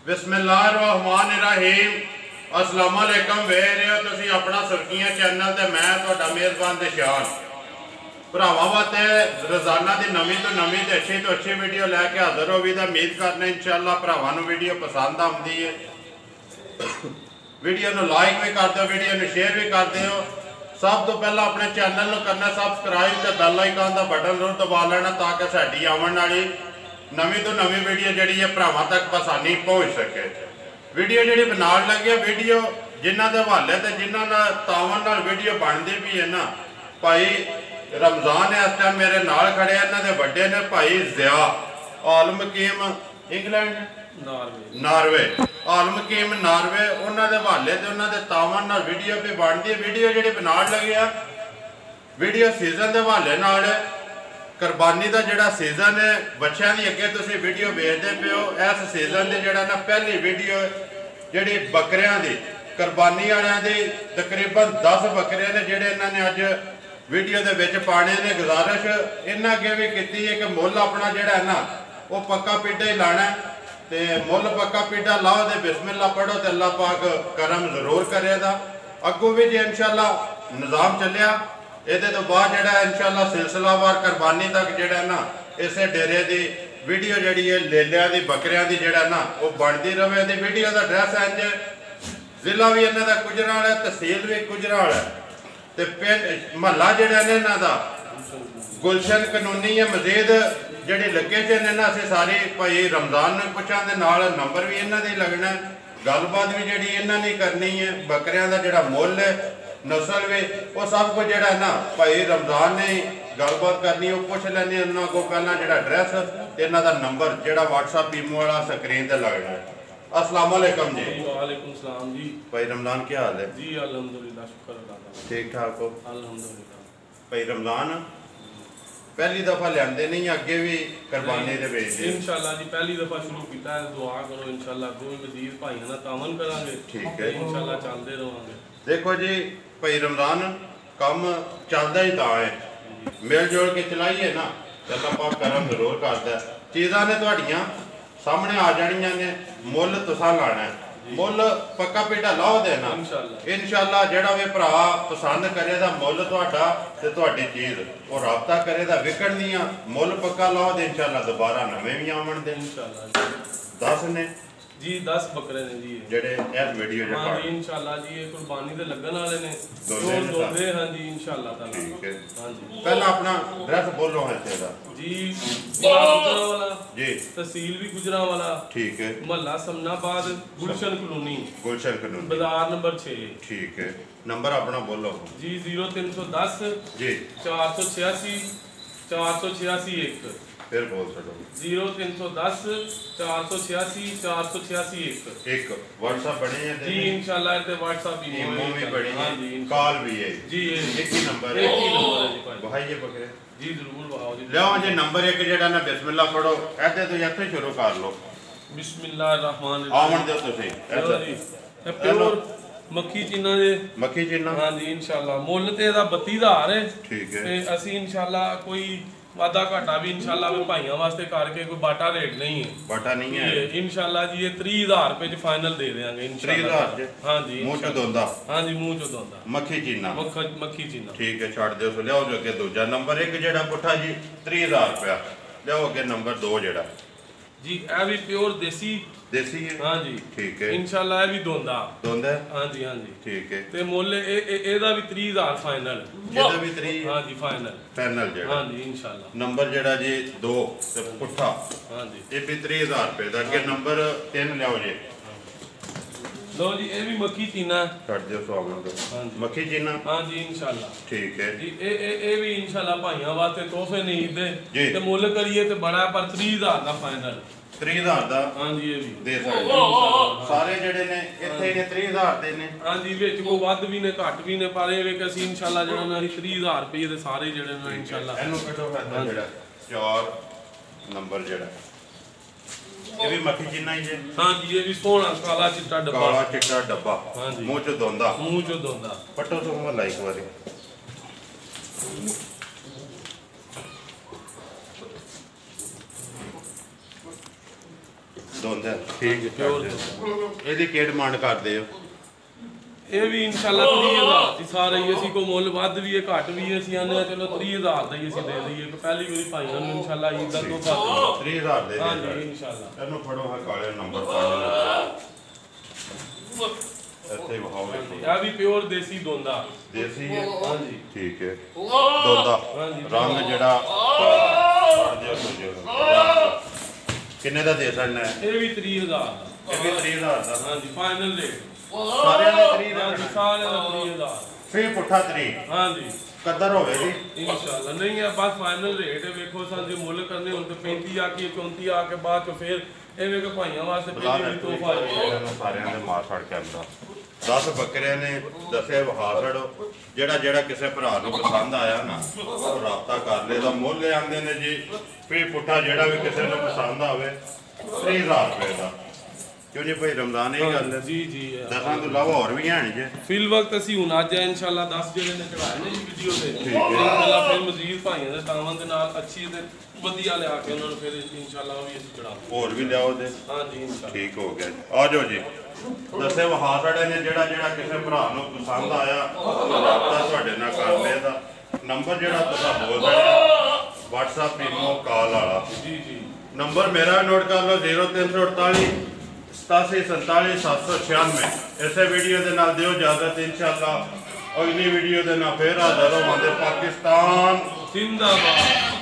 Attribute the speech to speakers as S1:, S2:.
S1: बिस्मिल्लाहिर्रहमानिर्रहीम। अस्सलाम वालेकुम। वेख रहे हो तुसी अपना सुर्खियां चैनल ते मैं तुहाडा मेज़बान दिशान भरावां वास्ते रोज़ाना की नवीं तो नवीं ते अच्छी वीडियो लैके हाज़र हो भी तो उम्मीद करने इंशाअल्लाह भरावां नूं वीडियो पसंद आउंदी है। वीडियो नूं लाइक भी कर दो, वीडियो नूं शेयर भी कर दो। सब तो पहला अपने चैनल नूं करना सब्सक्राइब ते बेल आइकन का बटन जरूर दबा लेना ताकि साडी आवन वाली नवीं तो नवीं वीडियो जिहड़ी है भरावां तक आसानी पहुँच सके। वीडियो जिहड़ी बनाउण लगे वीडियो जिन्हां दे हवाले ते जिन्हां नाल तावन नाल वीडियो बनदी भी है ना, भाई रमज़ान इस टाइम मेरे नाल खड़े इन्हां दे वड्डे ने भाई ज़िया आलम हकीम इंग्लैंड नार्वे आलम हकीम नार्वे, उन्हां दे हवाले ते उन्हां दे तावन नाल वीडियो भी बनदी है। वीडियो जिहड़ी बनाउण लगे आ वीडियो सीजन के हवाले नाल कुरबानी का जोड़ा सीजन है बच्चों की अगे तुम वीडियो वेखते पे हो। इस सीजन की जोड़ा ना पहली वीडियो जी बकरियां की कुरबानी वालों की तकरीबन 10 बकरे ने जोड़े इन्होंने अज वीडियो के विच पाने ने। गुजारिश इन्हें अगे भी की है कि मुल अपना जोड़ा है ना वो पक्का पीडा ही लाना तो मुल पक्का पीडा लाओ तो बिस्मिल्लाह पढ़ो तो अल्लाह पाक करम जरूर करेगा। अगों भी जो इंशाअल्लाह निज़ाम चलिया ये तो बाद जो इंशाअल्लाह सिलसिलावार कुरबानी तक जोड़ा ना इस डेरे की वीडियो जी है लेलिया की बकरियां की जोड़ा ना वो बनती रहे। तो वीडियो का एड्रैस इंज जिला भी इन्हों का गुजराल है, तहसील भी गुजराल है, तो पिंड महला जोड़ा ने इन्हों का गुलशन कानूनी है। मजीद जी लोकेशन है ना असी सारी भाई रमज़ान में पुछा के नाल नंबर भी इन्हों का ही लगना, गलबात भी जी इन्होंने करनी है। बकरियां का जोड़ा मुल है नस्ल भी वो सब कुछ जोड़ा ना भाई रमज़ान ने गलबात करनी वो पुछ लेनी उन्होंने को पहला जो एड्रैस इन्हों का नंबर जो व्हाट्सअप ईमो वाला स्क्रीन पर लगना है। अस्सलाम वालेकुम जी।
S2: वालेकुम सलाम जी।
S1: भाई रमज़ान क्या हाल है
S2: जी? अल्हम्दुलिल्लाह, शुक्र अल्लाह का,
S1: ठीक ठाक हो?
S2: अल्हम्दुलिल्लाह।
S1: भाई रमज़ान पहली दफ़ा लियाते नहीं अगे भी कुरबानी दे भेजदे
S2: इंशाअल्लाह जी पहली दफ़ा शुरू किया है। दुआ करो इंशाअल्लाह अगों भी मजीद भाइयों का तावन करांगे।
S1: ठीक है
S2: इंशाअल्लाह चलते रहांगे।
S1: देखो जी भाई रमज़ान कम चलता ही तो है मिल जुल के चलाइए ना अल्लाह पाक करम जरूर करता है। चीज़ां ने तुहाड़ियां सामने आ जानियां ने, मुल तुसां लाना है, मुल पक्का पीटा लाओ देना इंशाअल्लाह। जेड़ा भी भरा पसंद करेगा मुल तुहाडा ते तुहाडी चीज़ वो राबता करेगा विकण दियां मुल पक्का लाओ दे इंशाअल्लाह दोबारा नवे भी आवन दे इंशाअल्लाह। 10 ने
S2: जी 10 बकरे ने जी
S1: जेड़े इस वीडियो च
S2: हां जी इंशाअल्लाह जी ये कुर्बानी दे लगन वाले ने दोंदे हां जी इंशाअल्लाह ताला।
S1: ठीक है
S2: हां जी
S1: पहला अपना एड्रेस बोलो है तेरा
S2: जी गुजरां वाला
S1: जी
S2: तहसील भी गुजरां वाला
S1: ठीक है
S2: महला समनाबाद गुलशन कॉलोनी बाजार नंबर 6
S1: ठीक है। नंबर अपना बोलो
S2: जी 0310
S1: जी
S2: 486 486 1
S1: फिर बोल सको
S2: 0310 486 486
S1: एक व्हाट्सएप बने हैं
S2: जी इंशाअल्लाह ते व्हाट्सएप
S1: ईमो भी बने
S2: हां जी
S1: कॉल भी है
S2: जी
S1: एक ही नंबर है
S2: जी
S1: भाई ये पकड़े
S2: जी जरूर आओ जी
S1: लो जी नंबर एक जेड़ा ना बिस्मिल्लाह पढ़ो ऐसे तो यथे शुरू कर लो
S2: बिस्मिल्लाहिर्रहमानिर्रहीम
S1: आवन दो तुसी ऐसे
S2: प्योर मक्खी चीना दे
S1: मक्खी चीना
S2: हां जी इंशाअल्लाह मुੱਲ ਤੇ ਇਹਦਾ 32000 ਹੈ
S1: ठीक है
S2: ਤੇ ਅਸੀਂ इंशाअल्लाह कोई वादा घाटा भी इंशाअल्लाह में भाइयों वास्ते करके कोई बाटा रेट नहीं है,
S1: बाटा नहीं है
S2: इंशाअल्लाह जी ये 30000 रुपए च फाइनल दे देंगे इंशाअल्लाह।
S1: 30000
S2: हां जी
S1: मुंह चो दोंदा
S2: हां जी मुंह चो दोंदा
S1: मक्खी चीना
S2: मक्खी चीना
S1: ठीक है छड़ दियो सो लियाओ जो अगे दूजा नंबर एक जेड़ा पुठा जी 30000 रुपया लियाओ अगे नंबर 2 जेड़ा
S2: जी ए भी प्योर देसी
S1: है
S2: हां जी
S1: ठीक है
S2: इंशाअल्लाह ये भी दोंदा
S1: हां
S2: जी
S1: ठीक है
S2: ते मुੱਲ ਇਹਦਾ भी 30000 फाइनल
S1: ਇਹਦਾ भी 3
S2: हां जी फाइनल
S1: जेड़ा
S2: हां जी इंशाअल्लाह
S1: नंबर जेड़ा जी 2 ते पुठा
S2: हां जी
S1: ये भी 30000 रुपए दा अगे नंबर 3 लियाओ जी
S2: लो जी ये भी मक्खी चीना
S1: छड़ दियो स्वागत दो मक्खी चीना
S2: हां जी इंशाअल्लाह ठीक
S1: है
S2: जी ए भी इंशाअल्लाह भाइयों वास्ते तोहफे नहीं दे ते मुੱਲ करिए ते बड़ा पर 30000 ਦਾ फाइनल
S1: 30000 ਦਾ
S2: हां जी ये भी
S1: ਦੇ ਸਕਦੇ ਸਾਰੇ ਜਿਹੜੇ ਨੇ ਇੱਥੇ ਨੇ 30000 ਦੇ ਨੇ
S2: हां जी ਵਿੱਚ ਕੋ ਵੱਧ ਵੀ ਨੇ ਘੱਟ ਵੀ ਨੇ ਪਰ ਇਹ ਵੇ ਕਿ ਅਸੀਂ इंशाअल्लाह ਜਿਹੜਾ ਨਾ 30000 ਰੁਪਏ ਦੇ ਸਾਰੇ ਜਿਹੜੇ ਨੇ इंशाअल्लाह
S1: ਇਹਨੂੰ ਕੱਢੋ ਫਿਰ ਜਿਹੜਾ 4 ਨੰਬਰ ਜਿਹੜਾ ਇਹ ਵੀ ਮੱਖੀ ਜਿੰਨਾ ਹੀ ਹੈ
S2: हां जी ये भी सोना काला चिट्टा डब्बा
S1: ਕਾਲਾ ਚਿੱਟਾ ਡੱਬਾ
S2: हां जी
S1: ਮੂੰਹ ਚ ਦੋਂਦਾ ਪੱਟੋ ਤੋਂ ਮੈਂ ਲਾਈਕ ਵਾਰੀ ਦੋਂਦਾ ਠੀਕ ਹੈ
S2: ਪਿਓਰ
S1: ਇਹਦੀ ਕੀ ਡਿਮਾਂਡ ਕਰਦੇ ਹੋ
S2: ਇਹ ਵੀ ਇਨਸ਼ਾਅੱਲਾ 30,000 ਦੀ ਸਾਰੇ ਹੀ ਅਸੀਂ ਕੋ ਮੁੱਲ ਵੱਧ ਵੀ ਹੈ ਘੱਟ ਵੀ ਹੈ ਅਸੀਂ ਆਨੇ ਚਲੋ 30,000 ਦਾ ਹੀ ਅਸੀਂ ਦੇ ਦਈਏ ਕਿ ਪਹਿਲੀ ਵਾਰੀ ਭਾਈਆਂ ਨੂੰ ਇਨਸ਼ਾਅੱਲਾ ਈਦ ਦਾ ਤੋਹਫਾ
S1: 30,000 ਦੇ
S2: ਹਾਂਜੀ ਇਨਸ਼ਾਅੱਲਾ
S1: ਇਹਨੂੰ ਫੜੋ ਹਾਂ ਕਾਲੇ ਨੰਬਰ 5 ਇੱਥੇ ਵਿਖਾਓਗੇ
S2: ਇਹ ਵੀ ਪਿਓਰ ਦੇਸੀ ਦੋਂਦਾ
S1: ਦੇਸੀ ਹੈ
S2: ਹਾਂਜੀ
S1: ਠੀਕ ਹੈ ਦੋਂਦਾ ਰੰਗ ਜਿਹੜਾ ਕਿੰਨੇ ਦਾ ਦੇ ਸਕਣਾ ਹੈ
S2: ਇਹ ਵੀ 30,000 ਦਾ
S1: ਇਹ ਵੀ 30,000 ਦਾ
S2: ਹਾਂਜੀ ਫਾਈਨਲ ਰੇਟ
S1: ਸਾਰਿਆਂ ਦੇ 30,000
S2: ਸਾਰਿਆਂ ਦਾ 30,000
S1: ਫੇ ਪੁੱਠਾ 30
S2: ਹਾਂਜੀ
S1: ਕਦਰ ਹੋਵੇਗੀ
S2: ਇਨਸ਼ਾਅੱਲਾ ਨਹੀਂ ਹੈ ਬਸ ਫਾਈਨਲ ਰੇਟ ਹੈ ਵੇਖੋ ਸਾਨੂੰ ਜੇ ਮੁੱਲ ਕਰਨੇ ਹੁਣ ਤੇ 35 ਆ ਕੇ 34 ਆ ਕੇ ਬਾਅਦ ਚ ਫਿਰ ਐਵੇਂ ਕਿ ਭਾਈਆਂ ਵਾਸਤੇ ਪਹਿਲੀ ਤੋਹਫਾ ਹੈ
S1: ਸਾਰਿਆਂ ਦੇ ਮਾਰ ਛੜ ਕੇ ਆਂਦਾ 10 ਬੱਕਰੇ ਨੇ ਦੱਸੇ ਵਹਾ ਛੜੋ ਜਿਹੜਾ ਕਿਸੇ ਭਰਾ ਨੂੰ ਪਸੰਦ ਆਇਆ ਨਾ ਉਹ ਰਾਬਤਾ ਕਰ ਲੇ ਦਾ ਮੁੱਲ ਆਂਦੇ ਨੇ ਜੀ ਫੇ ਪੁੱਠਾ ਜਿਹੜਾ ਵੀ ਕਿਸੇ ਨੂੰ ਪਸੰਦ ਆਵੇ 30,000 ਰੁਪਏ ਦਾ ਕਿਉਂ ਜੀ ਭਾਈ ਰਮਜ਼ਾਨ ਇਹ ਗੱਲ ਹੈ
S2: ਜੀ
S1: ਦਸਾਂ ਤੋਂ ਇਲਾਵਾ ਹੋਰ ਵੀ ਹਨ ਜੀ
S2: ਫਿਲ ਵਕਤ ਅਸੀਂ ਹੁਣ ਅੱਜ ਇਨਸ਼ਾਅੱਲਾ 10 ਜਿਹੜੇ ਨੇ ਚੜਾਏ ਨੇ ਜੀ ਵੀਡੀਓ ਤੇ ਇਨਸ਼ਾਅੱਲਾ ਫਿਰ ਮਜ਼ੀਦ ਭਾਈਆਂ ਦੇ ਤਾਵਾਂ ਦੇ ਨਾਲ ਅੱਛੀ ਤੇ ਵਧੀਆ ਲਿਆ ਕੇ ਉਹਨਾਂ ਨੂੰ ਫਿਰ ਇਨਸ਼ਾਅੱਲਾ ਉਹ ਵੀ ਅਸੀਂ ਚੜਾਵਾਂਗੇ
S1: ਹੋਰ ਵੀ ਲਿਆਓ ਦੇ
S2: ਹਾਂਜੀ ਇਨਸ਼ਾਅੱਲਾ
S1: ਠੀਕ ਹੋ ਗਿਆ ਜੀ ਆ ਜਾਓ ਜੀ ਦੱਸੇ ਵਹਾ ਸਾਡੇ ਨੇ ਜਿਹੜਾ ਕਿਸੇ ਭਰਾ ਨੂੰ ਪਸੰਦ ਆਇਆ ਰਾਬਤਾ ਤੁਹਾਡੇ ਨਾਲ ਕਰ ਲਿਆ ਦਾ ਨੰਬਰ ਜਿਹੜਾ ਤੁਸੀਂ ਬੋਲ ਰਹੇ WhatsApp ਇਮੋ ਕਾਲ ਵਾਲਾ
S2: ਜੀ
S1: ਨੰਬਰ ਮੇਰਾ ਨੋਟ ਕਰ ਲਓ 0348 8747 796 ਇਸੇ ਵੀਡੀਓ ਦੇ ਨਾਲ ਦਿਓ ਇਜਾਜ਼ਤ ਇਨਸ਼ਾਅੱਲਾ ਅਗਲੀ ਵੀਡੀਓ ਦੇ ਨਾਲ ਫੇਰ ਹਾਜ਼ਰ ਹੋਵਾਂਗੇ ਪਾਕਿਸਤਾਨ
S2: ਜ਼ਿੰਦਾਬਾਦ